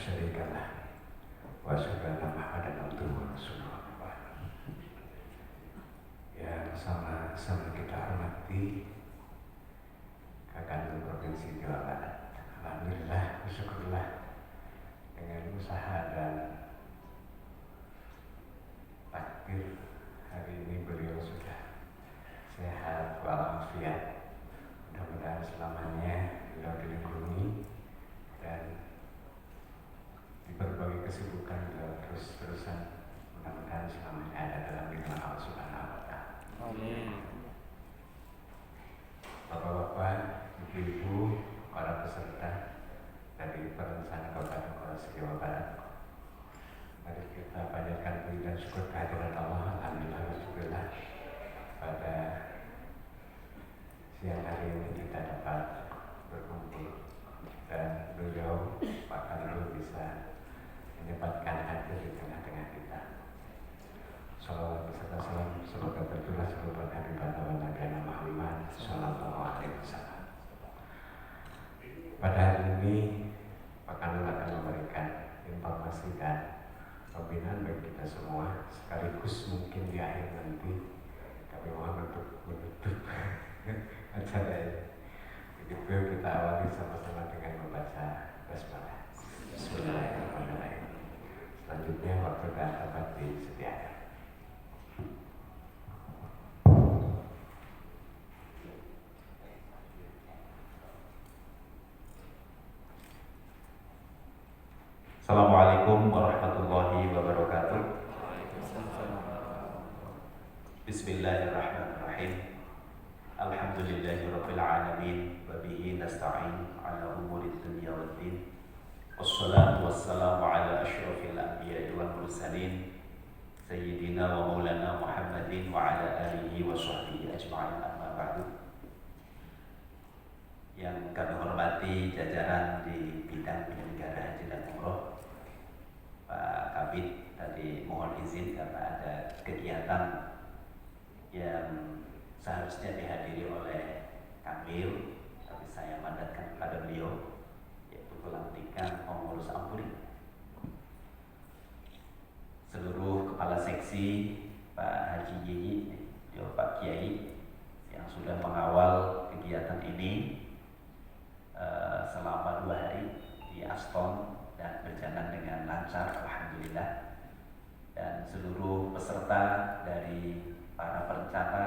شريك له وأشهد أن محمدا عبده ورسوله. Yang sama-sama kita hormati Kakak Provinsi Jawa Barat. Alhamdulillah, bersyukurlah dengan usaha dan takdir hari ini beliau sudah sehat walafiat. Mudah-mudahan selamanya beliau dilindungi dan di berbagai kesibukan beliau terus-terusan mudah-mudahan selamanya ada dalam lindungan Allah Subhanahu wa Ta'ala. Amin. Bapak-bapak, ibu-ibu, para peserta dari perencana Kabupaten Kota Jawa Barat, mari kita panjatkan puji dan syukur kehadiran Allah. Alhamdulillah, bersyukurlah pada siang hari ini kita dapat berkumpul dan beliau Pak Kanwil bisa menyempatkan hadir di tengah-tengah kita. Salawat beserta salam semoga tercurah seluruh Habibana wa Nabi Muhammad Sallallahu Alaihi Wasallam. Pada hari ini Pak Kanwil akan memberikan informasi dan pembinaan bagi kita semua, sekaligus mungkin di akhir nanti kami mohon untuk menutup acara ini. Begitu kita awali sama-sama dengan membaca basmalah. Bismillahirrahmanirrahim. Selanjutnya waktu dan tempat disediakan. Assalamualaikum warahmatullahi wabarakatuh. Bismillahirrahmanirrahim. Alhamdulillahirabbil alamin wa bihi nasta'in ala umurid dunya waddin. Wassalatu wassalamu ala asyrafil anbiya'i wal mursalin sayyidina wa maulana Muhammadin wa ala alihi wa sahbihi ajma'in, amma ba'du. Yang kami hormati jajaran di bidang penyelenggara haji dan umroh, Pak Kabid tadi mohon izin karena ada kegiatan yang seharusnya dihadiri oleh Kamil, tapi saya mandatkan kepada beliau, yaitu pelantikan pengurus ampuri. Seluruh kepala seksi, Pak Haji Yiyi, Pak Kiai yang sudah mengawal kegiatan ini selama 2 hari di Aston dan berjalan dengan lancar, alhamdulillah. Dan seluruh peserta dari para perencana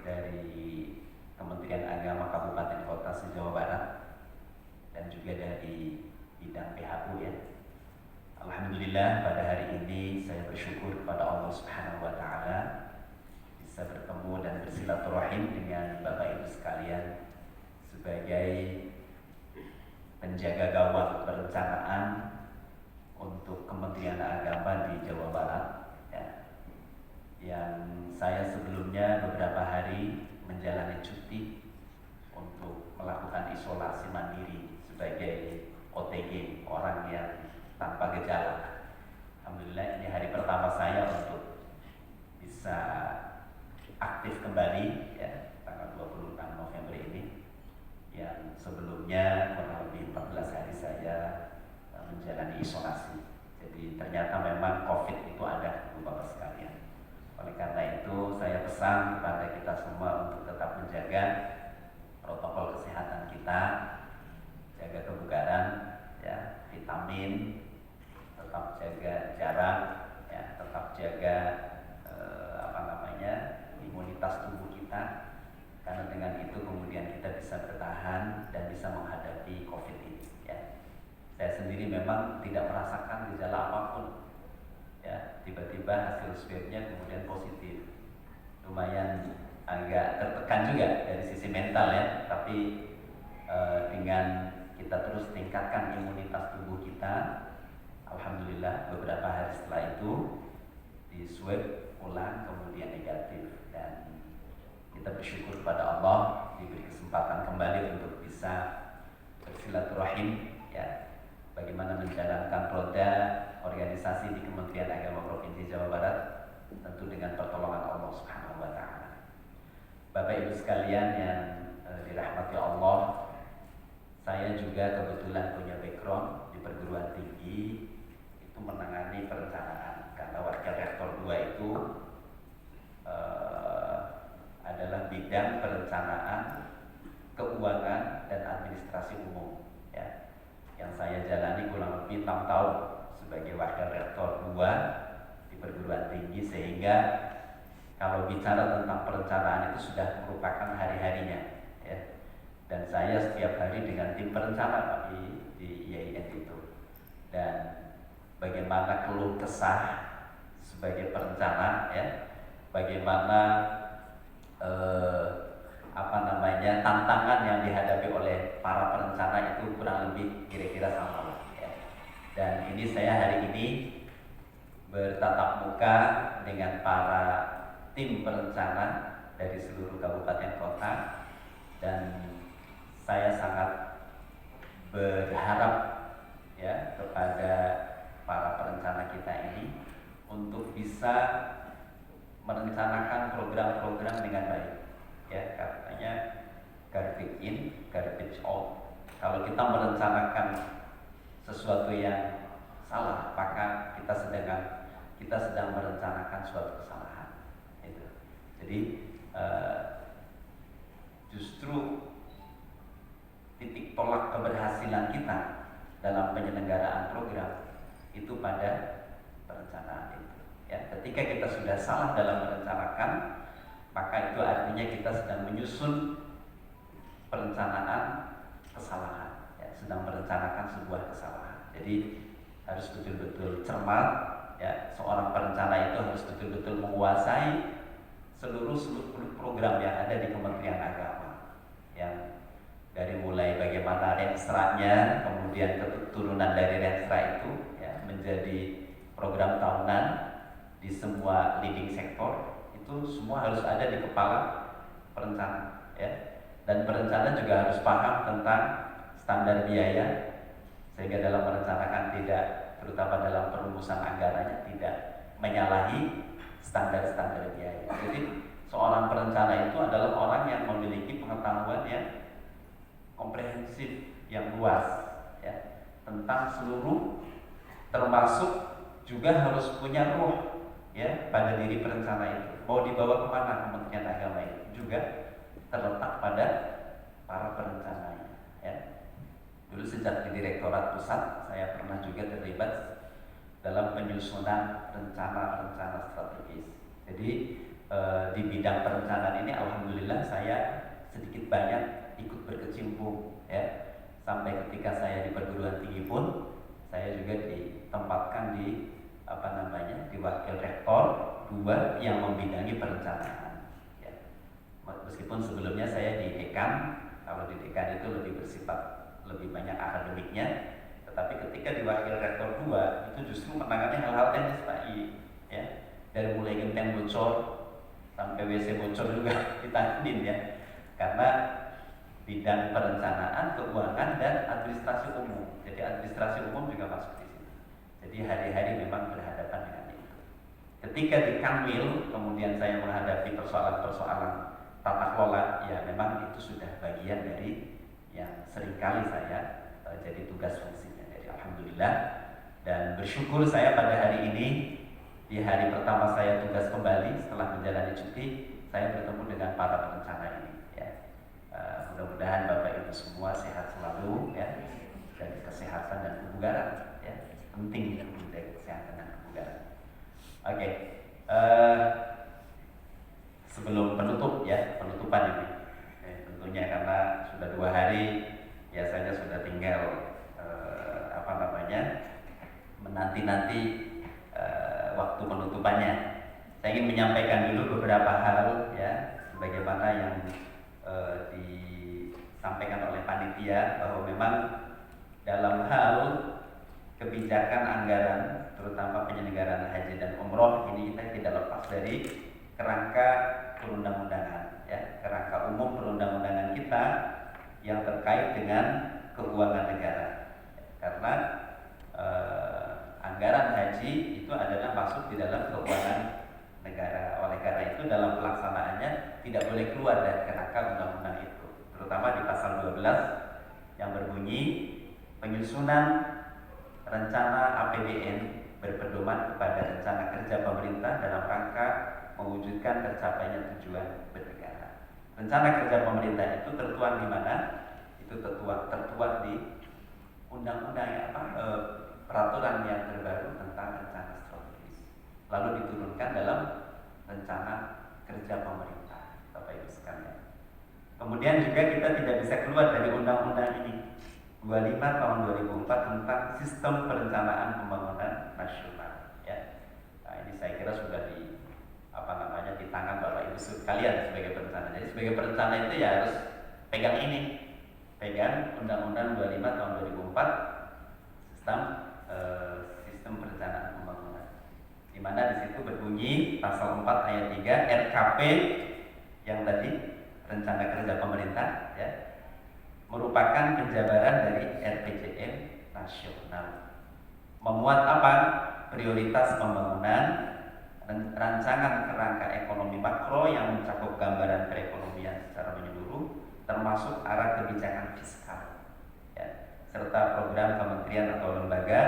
dari Kementerian Agama Kabupaten Kota se-Jawa Barat dan juga dari bidang PHU ya. Alhamdulillah pada hari ini saya bersyukur kepada Allah Subhanahu wa Ta'ala bisa bertemu dan bersilaturahim dengan Bapak Ibu sekalian sebagai penjaga gawang perencanaan untuk Kementerian Agama di Jawa Barat ya. Yang saya sebelumnya beberapa hari menjalani cuti untuk melakukan isolasi mandiri sebagai OTG, orang yang tanpa gejala. Alhamdulillah ini hari pertama saya untuk bisa aktif kembali ya, tanggal 26 November ini. Yang sebelumnya kurang lebih 14 hari saya menjalani isolasi. Jadi ternyata memang COVID itu ada, Bapak sekalian. Oleh karena itu saya pesan kepada kita semua untuk tetap menjaga protokol kesehatan kita, jaga kebugaran, ya, vitamin, tetap jaga jarak, ya, tetap jaga imunitas tubuh kita. Karena dengan itu kemudian kita bisa bertahan dan bisa menghadapi COVID ini. Ya. Saya sendiri memang tidak merasakan gejala apapun. Ya, tiba-tiba hasil swabnya kemudian positif. Lumayan agak tertekan juga dari sisi mental ya. Tapi dengan kita terus tingkatkan imunitas tubuh kita, alhamdulillah beberapa hari setelah itu di swab ulang kemudian negatif. Dan kita bersyukur kepada Allah diberi kesempatan kembali untuk bisa bersilaturahim ya, bagaimana menjalankan roda organisasi di Kementerian Agama Provinsi Jawa Barat, tentu dengan pertolongan Allah Subhanahu wa Ta'ala. Bapak Ibu sekalian yang dirahmati Allah, saya juga kebetulan punya background di perguruan tinggi, itu menangani perencanaan karena Wakil Rektor 2 itu adalah bidang perencanaan, keuangan dan administrasi umum, ya. Yang saya jalani kurang lebih 6 tahun sebagai Wakil Rektor 2 di perguruan tinggi, sehingga kalau bicara tentang perencanaan itu sudah merupakan hari-harinya, ya. Dan saya setiap hari dengan tim perencana Pak di IAIN itu. Dan bagaimana keluh kesah sebagai perencana, ya, bagaimana tantangan yang dihadapi oleh para perencana itu kurang lebih kira-kira sama, ya. Dan ini saya hari ini bertatap muka dengan para tim perencana dari seluruh kabupaten kota, dan saya sangat berharap, ya, kepada para perencana kita ini untuk bisa merencanakan program-program dengan baik, ya. Katanya garbage in, garbage out. Kalau kita merencanakan sesuatu yang salah, maka kita sedang merencanakan suatu kesalahan. Itu. Jadi justru titik tolak keberhasilan kita dalam penyelenggaraan program itu pada perencanaan itu. Ya, ketika kita sudah salah dalam merencanakan, maka itu artinya kita sedang menyusun perencanaan kesalahan, ya, sedang merencanakan sebuah kesalahan. Jadi harus betul-betul cermat, ya. Seorang perencana itu harus betul-betul menguasai seluruh program yang ada di Kementerian Agama, yang dari mulai bagaimana renstra-nya, kemudian keturunan dari renstra itu, ya, menjadi program tahunan di semua leading sektor, itu semua harus ada di kepala perencana, ya. Dan perencana juga harus paham tentang standar biaya, sehingga dalam merencanakan tidak, terutama dalam perumusan anggarannya, tidak menyalahi standar-standar biaya. Jadi seorang perencana itu adalah orang yang memiliki pengetahuan yang komprehensif, yang luas, ya, tentang seluruh, termasuk juga harus punya ruh, ya, pada diri perencana itu. Mau dibawa kemana Kementerian Agama itu juga terletak pada para perencananya, ya. Dulu sejak di Direktorat Pusat, saya pernah juga terlibat dalam penyusunan rencana-rencana strategis. Jadi di bidang perencanaan ini alhamdulillah saya sedikit banyak ikut berkecimpung, ya. Sampai ketika saya di perguruan tinggi pun saya juga ditempatkan di di Wakil Rektor 2 yang membidangi perencanaan, ya. Meskipun sebelumnya saya di dekan, kalau di dekan itu lebih bersifat lebih banyak akademiknya, tetapi ketika di Wakil Rektor 2 itu justru menangani hal-hal teknis Pak I, ya. Dari mulai genteng bocor sampai WC bocor juga ditanganin, ya. Karena bidang perencanaan, keuangan dan administrasi umum. Jadi administrasi umum juga masuk di sini. Jadi hari-hari memang berhadapan dengan itu. Ketika di Kanwil kemudian saya menghadapi persoalan-persoalan tata kelola, ya memang itu sudah bagian dari yang seringkali saya jadi tugas fungsinya. Jadi alhamdulillah dan bersyukur saya pada hari ini, di hari pertama saya tugas kembali setelah menjalani cuti, saya bertemu dengan para perencana ini, ya. Mudah-mudahan Bapak Ibu semua sehat selalu, ya, dan kesehatan dan kebugaran, ya. Penting itu menjaga kesehatan dan kebugaran. Oke. Sebelum penutup, ya, penutupan ini, tentunya karena sudah 2 hari, biasanya sudah tinggal menanti-nanti waktu penutupannya. Saya ingin menyampaikan dulu beberapa hal, ya, sebagaimana yang disampaikan oleh panitia, bahwa memang dalam hal kebijakan anggaran, terutama penyelenggaraan haji dan umroh, ini kita tidak lepas dari kerangka perundang-undangan, ya, kerangka umum perundang-undangan kita yang terkait dengan keuangan negara. Karena anggaran haji itu adalah masuk di dalam keuangan negara. Oleh karena itu dalam pelaksanaannya tidak boleh keluar dari kerangka undang-undang itu. Terutama di pasal 12 yang berbunyi penyusunan rencana APBN berpedoman kepada rencana kerja pemerintah dalam rangka mewujudkan tercapainya tujuan bernegara. Rencana kerja pemerintah itu tertuang di mana? Itu tertuang di undang-undang peraturan yang terbaru tentang rencana strategis. Lalu diturunkan dalam rencana kerja pemerintah, Bapak Ibu sekalian. Kemudian juga kita tidak bisa keluar dari undang-undang ini 25 tahun 2004 tentang sistem perencanaan pembangunan nasional. Ya, nah ini saya kira sudah di tangan Bapak Ibu sekalian sebagai perencana. Jadi sebagai perencana itu ya harus pegang ini, pegang Undang-Undang 25 tahun 2004 sistem perencanaan pembangunan. Di mana di situ berbunyi pasal 4 ayat 3 RKP yang tadi rencana kerja pemerintah ya merupakan penjabaran dari RPJM nasional. Memuat apa? Prioritas pembangunan, rancangan kerangka ekonomi makro yang mencakup gambaran perekonomian secara menyeluruh, termasuk arah kebijakan fiskal, ya, serta program kementerian atau lembaga,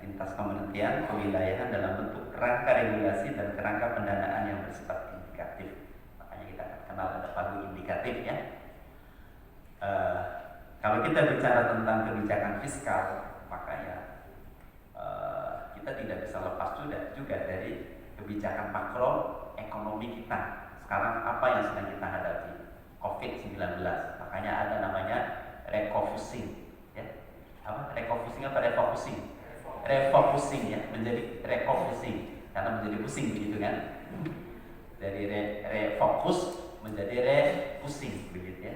lintas kementerian, kewilayahan dalam bentuk kerangka regulasi dan kerangka pendanaan yang bersifat indikatif. Makanya kita kenal ada pagu indikatif ya. Kalau kita bicara tentang kebijakan fiskal, maka ya kita tidak bisa lepas juga dari kebijakan makro ekonomi kita. Sekarang apa yang sedang kita hadapi? COVID-19. Makanya ada namanya refocusing. Ya. Apa? Refocusing atau refocusing? Refocusing ya, menjadi refocusing karena menjadi pusing begitu kan? Dari refokus menjadi refocusing begitu ya.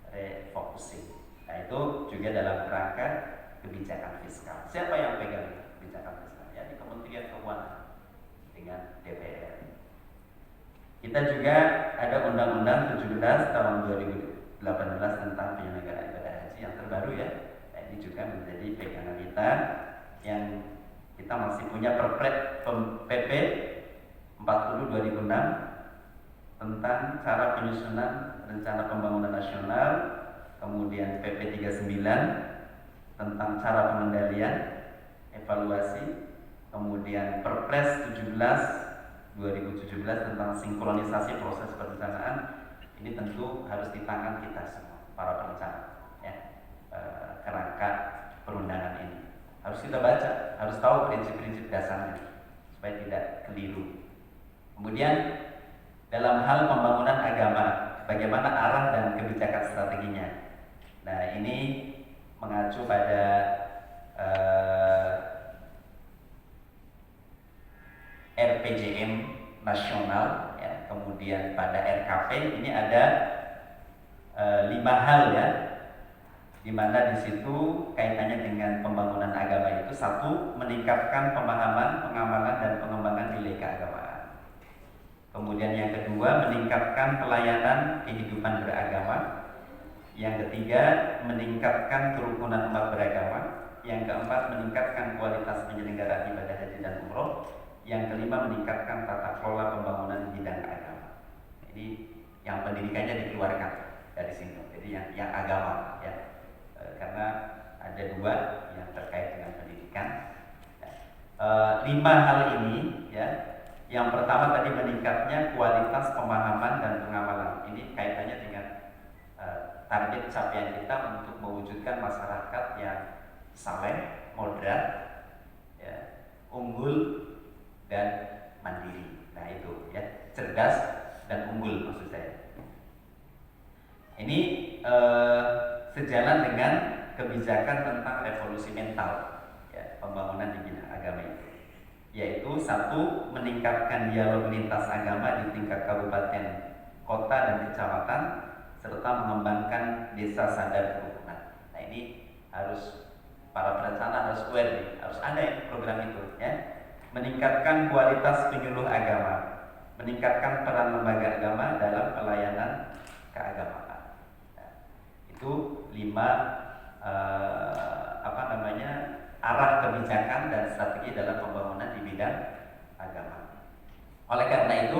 Refocusing. Nah itu juga dalam kerangka kebijakan fiskal. Siapa yang pegang kebijakan fiskal? Ya di Kementerian Keuangan dengan DPR. Kita juga ada Undang-Undang 17 tahun 2018 tentang penyelenggaraan ibadah haji yang terbaru ya. Nah, ini juga menjadi pegangan kita yang kita masih punya Perpres PP 40 2006 tentang cara penyusunan rencana pembangunan nasional, kemudian PP 39 tentang cara pengendalian, evaluasi, kemudian Perpres 17 2017 tentang sinkronisasi proses perencanaan. Ini tentu harus di tangan kita semua, para perencana ya. Kerangka perundangan ini harus kita baca, harus tahu prinsip-prinsip dasarnya supaya tidak keliru. Kemudian dalam hal pembangunan agama, bagaimana arah dan kebijakan strateginya. Nah ini mengacu pada RPJM nasional ya, kemudian pada RKP ini ada 5 hal ya, di mana di situ kaitannya dengan pembangunan agama itu. 1. Meningkatkan pemahaman, pengamalan dan pengembangan nilai keagamaan. Kemudian yang kedua, meningkatkan pelayanan kehidupan beragama. Yang ketiga, meningkatkan kerukunan umat beragama. Yang keempat, meningkatkan kualitas penyelenggaraan ibadah haji dan umroh. Yang kelima, meningkatkan tata kelola pembangunan bidang agama. Jadi yang pendidikannya dikeluarkan dari sini. Jadi yang agama ya, karena ada 2 yang terkait dengan pendidikan. 5 hal ini ya. Yang pertama tadi meningkatnya kualitas pemahaman dan pengamalan. Ini kaitannya dengan target capaian kita untuk mewujudkan masyarakat yang saleh, moderat, ya, unggul dan mandiri. Nah itu ya, cerdas dan unggul maksud saya. Ini sejalan dengan kebijakan tentang revolusi mental ya, pembangunan di bidang agama itu, yaitu 1. Meningkatkan dialog lintas agama di tingkat kabupaten, kota dan kecamatan, serta mengembangkan desa sadar kerukunan. Nah ini harus para perencana harus aware nih, harus ada yang program itu ya. Meningkatkan kualitas penyuluh agama, meningkatkan peran lembaga agama dalam pelayanan keagamaan. Nah, itu 5 arah kebijakan dan strategi dalam pembangunan di bidang agama. Oleh karena itu,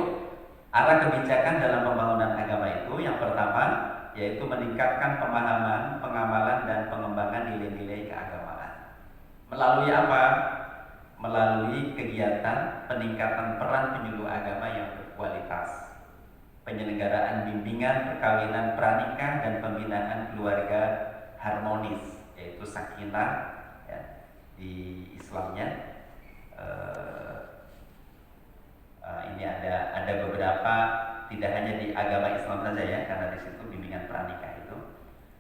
arah kebijakan dalam pembangunan agama itu yang pertama yaitu meningkatkan pemahaman, pengamalan, dan pengembangan nilai-nilai keagamaan. Melalui apa? Melalui kegiatan peningkatan peran penyuluh agama yang berkualitas, penyelenggaraan bimbingan perkawinan pranikah dan pembinaan keluarga harmonis, yaitu sakinah ya, di Islamnya. Ini ada beberapa, tidak hanya di agama Islam saja ya, karena di situ bimbingan pranikah itu.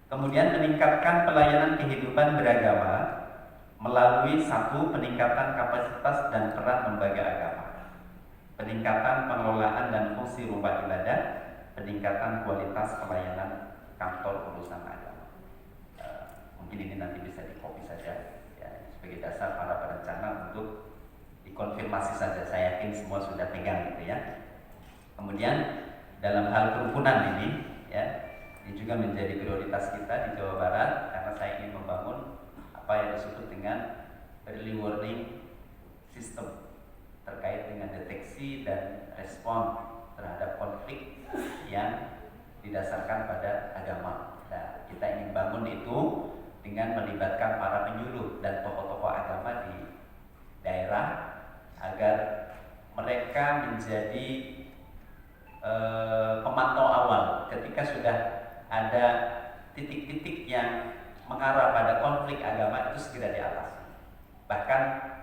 Kemudian meningkatkan pelayanan kehidupan beragama melalui satu, peningkatan kapasitas dan peran lembaga agama, peningkatan pengelolaan dan fungsi rumah ibadah, peningkatan kualitas pelayanan kantor urusan agama. Mungkin ini nanti bisa di-copy saja ya, sebagai dasar para perencana untuk dikonfirmasi saja. Saya yakin semua sudah pegang gitu ya. Kemudian dalam hal kerukunan ini ya, ini juga menjadi prioritas kita di Jawa Barat, karena saya ingin membangun apa yang disebut dengan early warning system terkait dengan deteksi dan respon terhadap konflik yang didasarkan pada agama. Nah, kita ingin bangun itu dengan melibatkan para penyuluh dan tokoh-tokoh agama di daerah, agar mereka menjadi pemantau awal ketika sudah ada titik-titik yang mengarah pada konflik agama, itu segera diatasi. Bahkan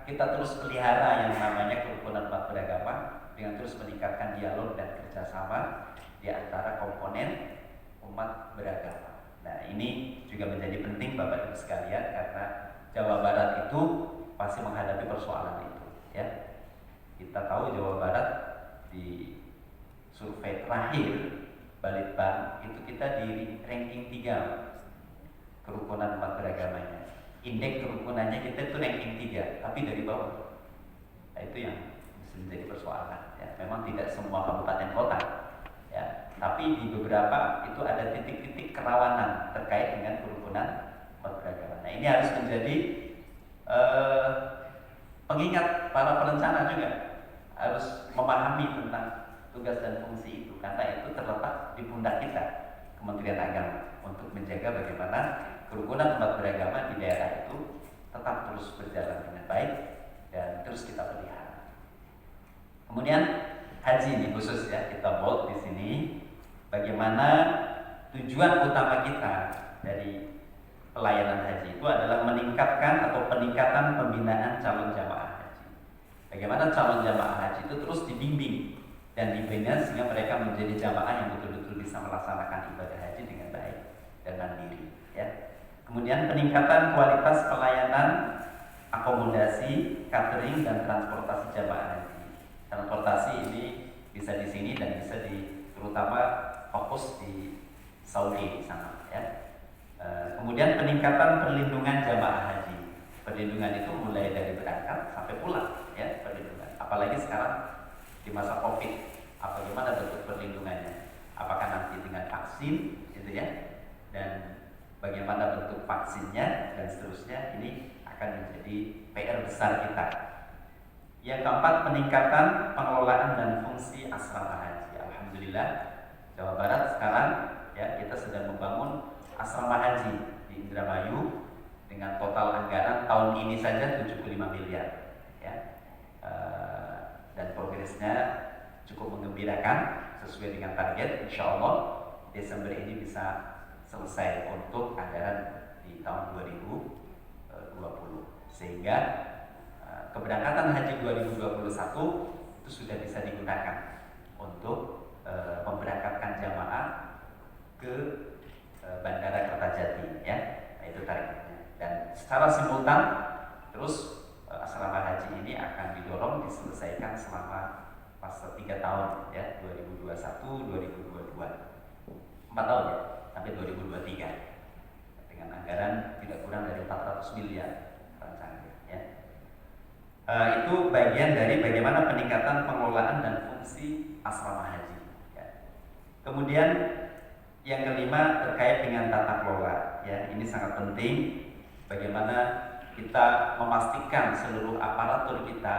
kita terus pelihara yang namanya kerukunan umat beragama dengan terus meningkatkan dialog dan kerjasama di antara komponen umat beragama. Nah, ini juga menjadi penting Bapak Ibu sekalian, karena Jawa Barat itu pasti menghadapi persoalan itu ya. Kita tahu Jawa Barat di survei terakhir Balitbang itu kita di ranking 3 kerukunan umat beragamanya. Indeks kerukunannya kita itu ranking 3, tapi dari bawah. Nah, itu yang menjadi persoalan ya. Memang tidak semua kabupaten kota ya, tapi di beberapa itu ada titik-titik kerawanan terkait dengan kerukunan umat beragama. Nah, ini harus menjadi pengingat para perencana juga, harus memahami tentang tugas dan fungsi itu, karena itu terletak di pundak kita, Kementerian Agama, untuk menjaga bagaimana kerukunan umat beragama di daerah itu tetap terus berjalan dengan baik dan terus kita pelihara. Kemudian haji ini khusus ya, kita bold di sini, bagaimana tujuan utama kita dari pelayanan haji itu adalah meningkatkan atau peningkatan pembinaan calon jamaah haji. Bagaimana calon jamaah haji itu terus dibimbing dan dibina sehingga mereka menjadi jamaah yang betul-betul bisa melaksanakan ibadah haji dengan baik dan mandiri ya. Kemudian peningkatan kualitas pelayanan akomodasi, catering, dan transportasi jamaah haji. Transportasi ini bisa di sini dan bisa terutama fokus di Saudi di sana ya. Kemudian peningkatan perlindungan jamaah haji. Perlindungan itu mulai dari berangkat sampai pulang ya, perlindungan. Apalagi sekarang di masa Covid, bagaimana bentuk perlindungannya? Apakah nanti dengan vaksin gitu ya? Dan bagaimana bentuk vaksinnya dan seterusnya, ini akan menjadi PR besar kita. Yang keempat, peningkatan pengelolaan dan fungsi asrama haji. Alhamdulillah Jawa Barat sekarang ya, kita sedang membangun asrama haji di Indramayu dengan total anggaran tahun ini saja 75 miliar ya. Dan progresnya cukup menggembirakan sesuai dengan target. Insya Allah Desember ini bisa selesai untuk anggaran di tahun 2020, sehingga keberangkatan haji 2021 itu sudah bisa digunakan untuk memberangkatkan jamaah ke Bandara Kertajati ya. Nah, itu targetnya. Dan secara simultan terus asrama haji ini akan didorong diselesaikan selama fase 3 tahun ya, 2021, 2022, 4 tahun ya, sampai 2023 dengan anggaran tidak kurang dari 400 miliar rancangannya ya. Itu bagian dari bagaimana peningkatan pengelolaan dan fungsi asrama haji ya. Kemudian yang kelima terkait dengan tata kelola ya, ini sangat penting bagaimana kita memastikan seluruh aparatur kita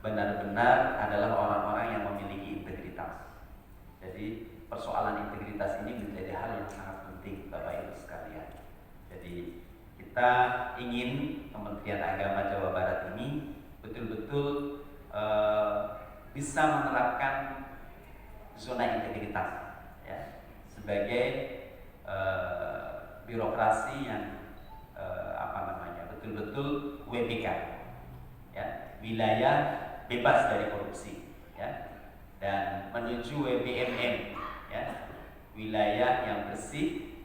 benar-benar adalah orang-orang yang memiliki integritas. Jadi persoalan integritas ini menjadi hal yang sangat penting Bapak Ibu sekalian. Jadi kita ingin Kementerian Agama Jawa Barat ini betul-betul bisa menerapkan zona integritas, ya, sebagai birokrasi yang betul-betul WBK, ya, wilayah bebas dari korupsi, ya, dan menuju WBMM, ya, wilayah yang bersih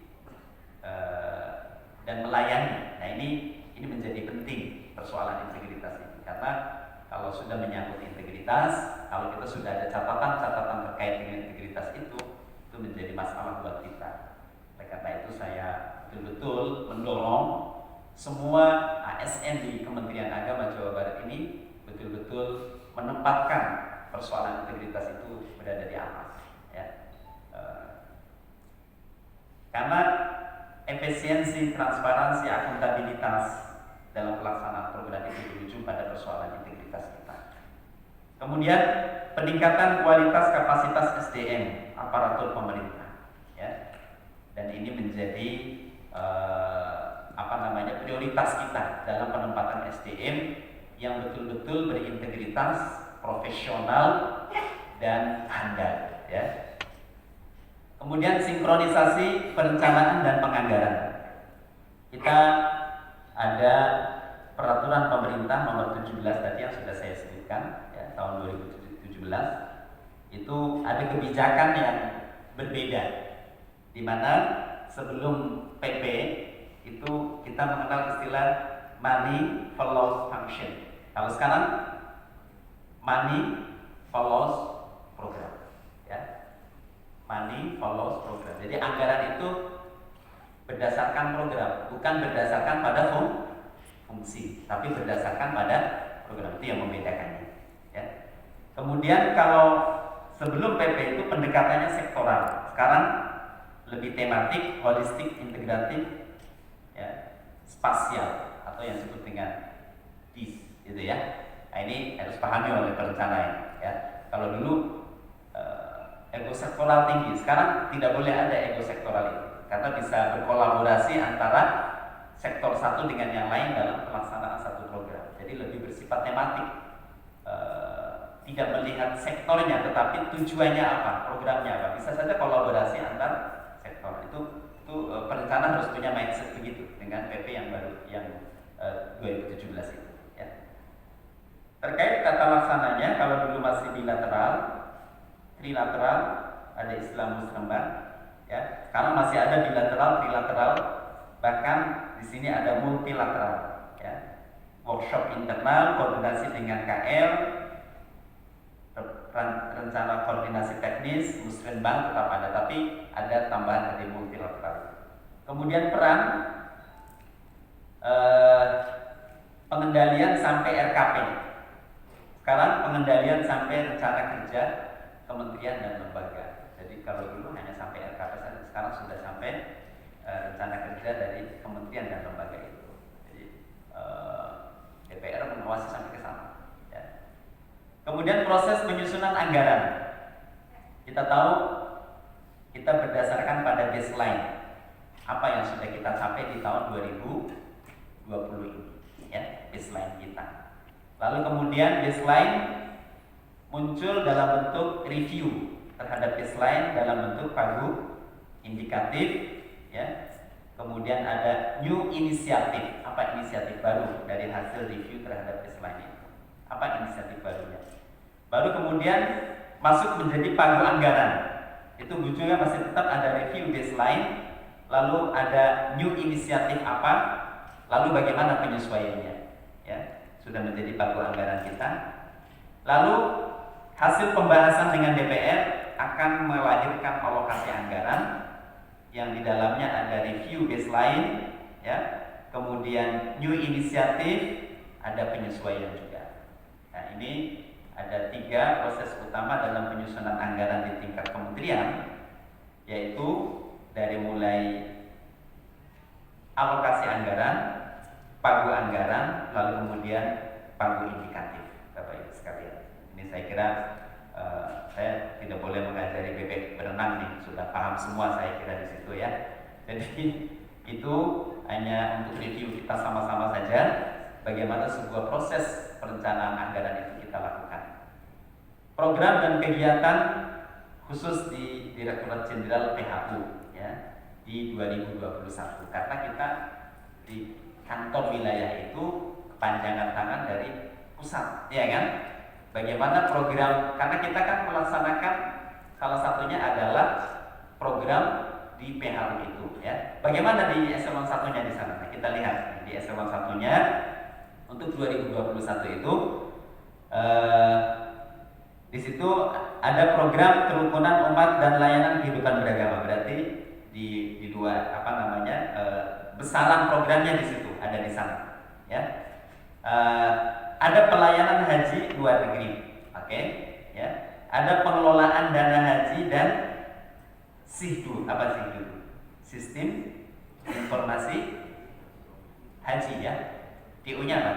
dan melayani. Nah, ini menjadi penting persoalan integritas ini, karena kalau sudah menyangkut integritas, kalau kita sudah ada catatan-catatan terkait dengan integritas itu menjadi masalah buat kita. Oleh karena itu saya betul-betul mendorong semua ASN di Kementerian Agama Jawa Barat ini betul-betul menempatkan persoalan integritas itu berada di atas, ya. Karena efisiensi, transparansi, akuntabilitas dalam pelaksanaan program itu berujung pada persoalan integritas kita. Kemudian peningkatan kualitas kapasitas SDM aparatur pemerintah, ya, dan ini menjadi prioritas kita dalam penempatan SDM yang betul-betul berintegritas, profesional, dan handal, ya. Kemudian sinkronisasi perencanaan dan penganggaran. Kita ada peraturan pemerintah nomor 17 tadi yang sudah saya sebutkan, ya, tahun 2017. Itu ada kebijakan yang berbeda, di mana sebelum PP itu kita mengenal istilah money follows function. Kalau sekarang money follows program, ya. Money follows program. Jadi anggaran itu berdasarkan program, bukan berdasarkan pada fungsi, tapi berdasarkan pada program. Itu yang membedakannya, ya. Kemudian kalau sebelum PP itu pendekatannya sektoral, sekarang lebih tematik, holistik, integratif, ya, spasial, atau yang disebut dengan DIS, gitu ya. Nah, ini harus pahami oleh perencana, ya. Kalau dulu ego sektoral tinggi, sekarang tidak boleh ada ego sektoral itu, karena bisa berkolaborasi antara sektor satu dengan yang lain dalam pelaksanaan satu program. Jadi lebih bersifat tematik, tidak melihat sektornya, tetapi tujuannya apa, programnya apa. Bisa saja kolaborasi antar sektor. Itu perencana harus punya mindset begitu dengan PP yang baru, yang 2017 itu, ya. Terkait tata laksananya, kalau dulu masih bilateral, trilateral, ada Islam Musrembang, ya. Sekarang masih ada bilateral, trilateral, bahkan di sini ada multilateral, ya. Workshop internal, koordinasi dengan KL, rencana koordinasi teknis, Musrembang tetap ada, tapi ada tambahan dari multilateral. Kemudian peran pengendalian sampai RKP. Sekarang pengendalian sampai rencana kerja kementerian dan lembaga. Jadi kalau dulu hanya sampai RKP saja, sekarang sudah sampai rencana kerja dari kementerian dan lembaga itu. Jadi DPR mengawasi sampai ke sana, ya. Kemudian proses penyusunan anggaran. Kita tahu kita berdasarkan pada baseline apa yang sudah kita capai di tahun 2020 ini, ya, baseline kita. Lalu kemudian baseline muncul dalam bentuk review terhadap baseline dalam bentuk pagu indikatif, ya. Kemudian ada new inisiatif. Apa inisiatif baru dari hasil review terhadap baseline itu? Apa inisiatif barunya? Baru kemudian masuk menjadi pagu anggaran. Itu ujungnya masih tetap ada review baseline, lalu ada new inisiatif apa, lalu bagaimana penyesuaiannya, ya. Sudah menjadi pagu anggaran kita. Lalu hasil pembahasan dengan DPR akan melahirkan alokasi anggaran yang di dalamnya ada review baseline, ya. Kemudian new inisiatif, ada penyesuaian juga. Nah, ini ada 3 proses utama dalam penyusunan anggaran di tingkat kementerian, yaitu dari mulai alokasi anggaran, pagu anggaran, lalu kemudian pagu indikatif, Bapak Ibu sekalian. Ini saya kira saya tidak boleh mengajari bebek berenang nih, sudah paham semua saya kira di situ, ya. Jadi itu hanya untuk review kita sama-sama saja bagaimana sebuah proses perencanaan anggaran itu kita lakukan. Program dan kegiatan khusus di Direktorat Jenderal PHU ya di 2021 karena kita di kantor wilayah itu kepanjangan tangan dari pusat, ya kan? Bagaimana program, karena kita kan melaksanakan salah satunya adalah program di PHU itu ya. Bagaimana di eselon satunya di sana? Nah, kita lihat di eselon satunya untuk 2021 itu di situ ada program kerukunan umat dan layanan kehidupan beragama. Berarti di dua besaran programnya di situ ada di sana ya. Ada pelayanan haji luar negeri, oke ya. Ada pengelolaan dana haji dan SIHDU. Apa SIHDU? Sistem Informasi Haji ya. TU-nya apa?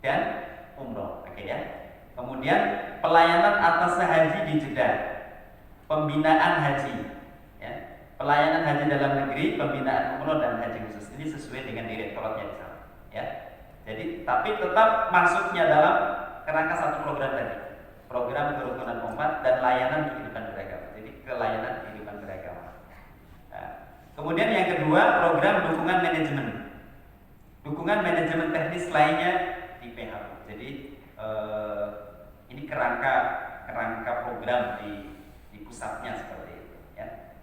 Dan umroh, oke ya. Kemudian pelayanan atas haji di Jeddah, pembinaan haji ya. Pelayanan haji dalam negeri, pembinaan umroh dan haji khusus. Ini sesuai dengan direktoratnya di sana ya. Jadi tapi tetap masuknya dalam kerangka satu program tadi, program kerukunan umat dan layanan kehidupan beragama. Jadi kelayanan kehidupan beragama. Nah, kemudian yang kedua, program dukungan manajemen teknis lainnya di PHU. Jadi ini kerangka program di pusatnya seperti itu ya.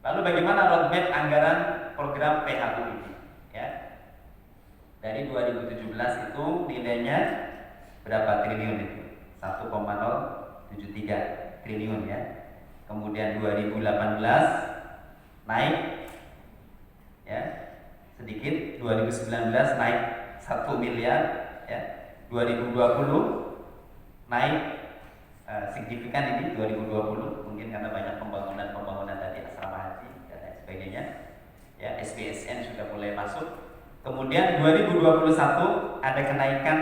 Lalu bagaimana roadmap anggaran program PHU ini ya? Dari 2017 itu nilainya berapa triliun itu? 1,073 triliun ya. Kemudian 2018 naik ya sedikit, 2019 naik 1 miliar ya. 2020 naik signifikan ini 2020 mungkin karena banyak pembangunan tadi asrama haji dan lain sebagainya ya. SPSN sudah mulai masuk. Kemudian 2021 ada kenaikan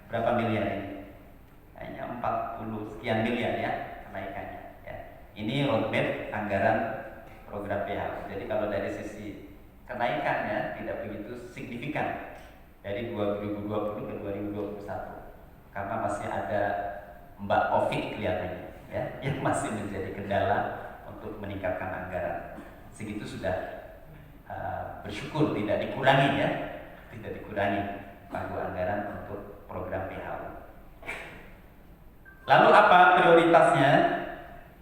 berapa miliar ini? Hanya 40 sekian miliar ya kenaikannya ya. Ini roadmap anggaran program PHU. Jadi kalau dari sisi kenaikannya tidak begitu signifikan dari 2020 ke 2021 karena masih ada Mbak Covid kelihatannya ya yang masih menjadi kendala untuk meningkatkan anggaran. Segitu sudah bersyukur tidak dikurangi ya, tidak dikurangi pagu anggaran untuk program PHU. Lalu apa prioritasnya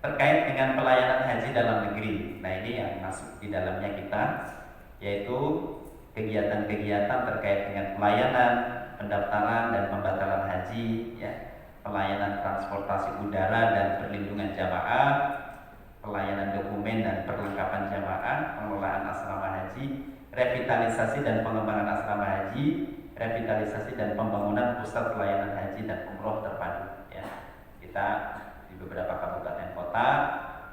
terkait dengan pelayanan haji dalam negeri? Nah ini yang masuk di dalamnya kita, yaitu kegiatan-kegiatan terkait dengan pelayanan, pendaftaran dan pembatalan haji, ya, pelayanan transportasi udara dan perlindungan jamaah, pelayanan dokumen dan perlengkapan jamaah, pengelolaan asrama haji, revitalisasi dan pengembangan asrama haji, revitalisasi dan pembangunan pusat pelayanan haji dan umroh terpadu. Ya, kita di beberapa kabupaten kota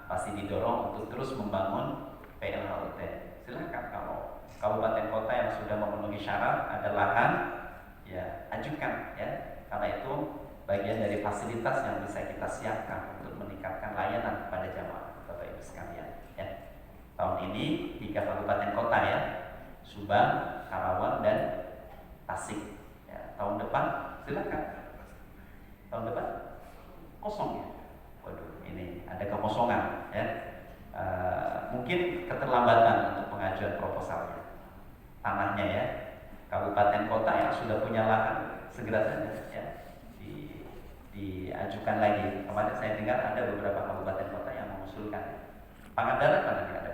masih didorong untuk terus membangun PLHUT. Silakan kalau kabupaten kota yang sudah memenuhi syarat ada lahan, ya ajukan ya, karena itu bagian dari fasilitas yang bisa kita siapkan untuk meningkatkan layanan kepada jamaah Bapak Ibu sekalian ya. Tahun ini 3 kabupaten kota ya, Subang, Karawang dan Tasik ya. Tahun depan silakan, tahun depan kosong ya. Waduh, ini ada kekosongan ya. Mungkin keterlambatan untuk pengajuan proposalnya tanahnya ya. Kabupaten kota yang sudah punya lahan segera saja ya diajukan lagi. Kemarin saya dengar ada beberapa kabupaten kota yang mengusulkan. Pangandaran mana nih? Ada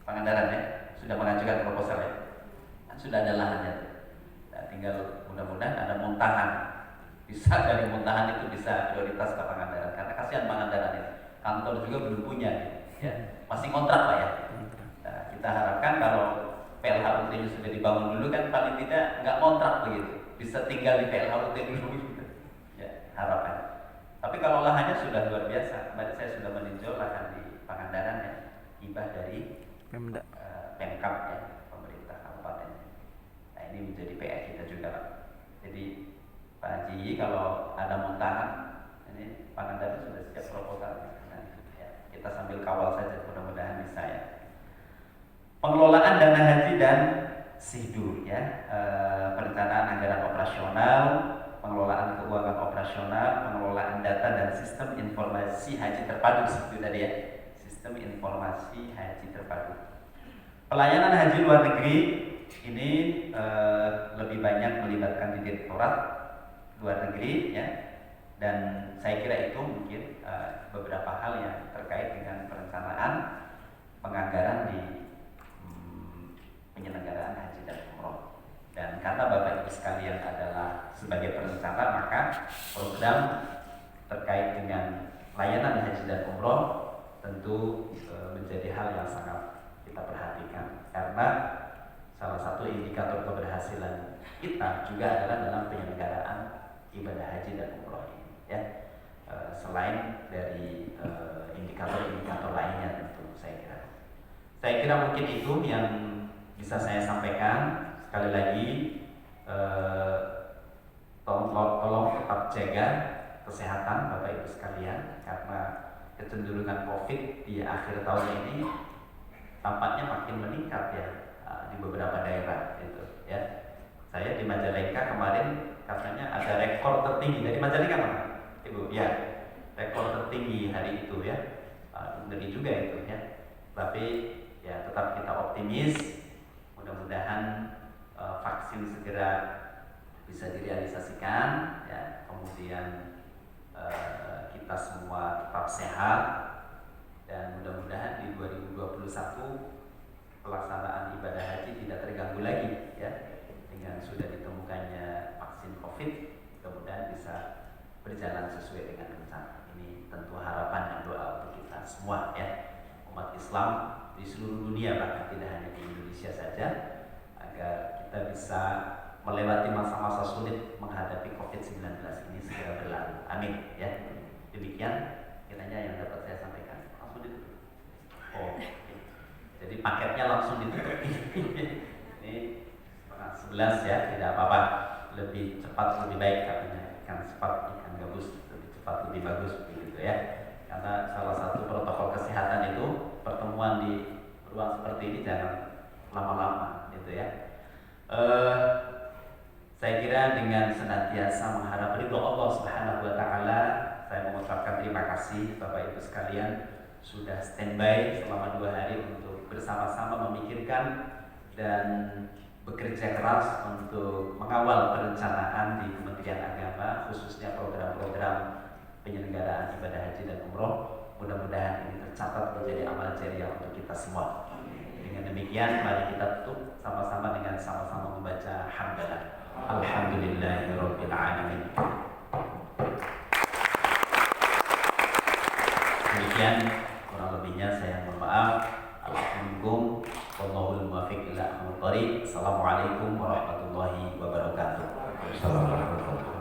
Pangandaran ya, sudah mengajukan proposal ya. Kan sudah ada lahannya. Nah, tinggal mudah-mudahan ada muntahan. Bisa dari muntahan itu bisa prioritas ke Pangandaran karena kasihan Pangandaran ini. Kantor juga belum punya ya. Masih kontrak Pak ya. Nah, kita harapkan kalau PLHUT-nya sudah dibangun dulu kan paling tidak nggak kontrak begitu. Bisa tinggal di PLHUT dulu gitu. Ya, harapan. Tapi kalau lahannya sudah luar biasa. Kemarin saya sudah meninjau lahan di Pangandaran ya, hibah dari Pemkab ya, pemerintah kabupaten. Nah, ini menjadi PR kita juga Pak. Jadi Pak Haji kalau ada muntahan ini Pangandaran sudah siap proposal. Nah, ya, kita kita sambil kawal saja, mudah-mudahan bisa ya. Pengelolaan dana haji dan SIHDU ya, perencanaan anggaran operasional, pengelolaan keuangan operasional, pengelolaan data dan sistem informasi haji terpadu seperti tadi ya, sistem informasi haji terpadu. Pelayanan haji luar negeri ini lebih banyak melibatkan di direktorat luar negeri ya, dan saya kira itu mungkin beberapa hal yang terkait dengan perencanaan penganggaran di penyelenggaraan haji dan umroh. Dan karena Bapak Ibu sekalian adalah sebagai perencana, maka program terkait dengan layanan haji dan umroh tentu menjadi hal yang sangat kita perhatikan, karena salah satu indikator keberhasilan kita juga adalah dalam penyelenggaraan ibadah haji dan umroh ini ya. Selain dari indikator-indikator lainnya tentu saya kira mungkin itu yang bisa saya sampaikan. Sekali lagi tolong tetap jaga kesehatan Bapak Ibu sekalian, karena kecenderungan COVID di akhir tahun ini tampaknya makin meningkat ya di beberapa daerah gitu ya. Saya di Majalengka kemarin katanya ada rekor tertinggi dari Majalengka mana? Ibu ya, rekor tertinggi hari itu ya. Ngeri juga itu ya. Tapi ya tetap kita optimis, mudah-mudahan vaksin segera bisa direalisasikan ya. Kemudian kita semua tetap sehat, dan mudah-mudahan di 2021 pelaksanaan ibadah haji tidak terganggu lagi ya, dengan sudah ditemukannya vaksin COVID, mudah-mudahan bisa berjalan sesuai dengan rencana. Ini tentu harapan dan doa untuk kita semua ya, umat Islam di seluruh dunia, bahkan tidak hanya di Indonesia saja, agar kita bisa melewati masa-masa sulit menghadapi COVID-19 ini segera berlalu. Amin ya. Demikian kiranya yang dapat saya sampaikan. Langsung ditutup. Oh, okay. Jadi paketnya langsung ditutup. Ini 11 ya, tidak apa-apa. Lebih cepat lebih baik katanya. Ikan cepat, ikan gabus, lebih cepat lebih bagus begitu ya. Karena salah satu protokol kesehatan itu pertemuan di ruang seperti ini jangan lama-lama gitu ya. Saya kira dengan senantiasa mengharap ridho Allah Subhanahu wa taala, saya mengucapkan terima kasih Bapak Ibu sekalian sudah standby selama 2 hari untuk bersama-sama memikirkan dan bekerja keras untuk mengawal perencanaan di Kementerian Agama, khususnya program-program penyelenggaraan ibadah haji dan umroh. Mudah-mudahan ini tercatat menjadi amal jariah untuk kita semua. Dengan demikian, mari kita tutup sama-sama dengan sama-sama membaca hamdalah. Alhamdulillahirabbil alamin. Demikian kurang lebihnya saya mohon maaf. Alhamdulillah, wallahul muwaffiq ila aqwamit thoriq. Assalamualaikum warahmatullahi wabarakatuh. Assalamualaikum.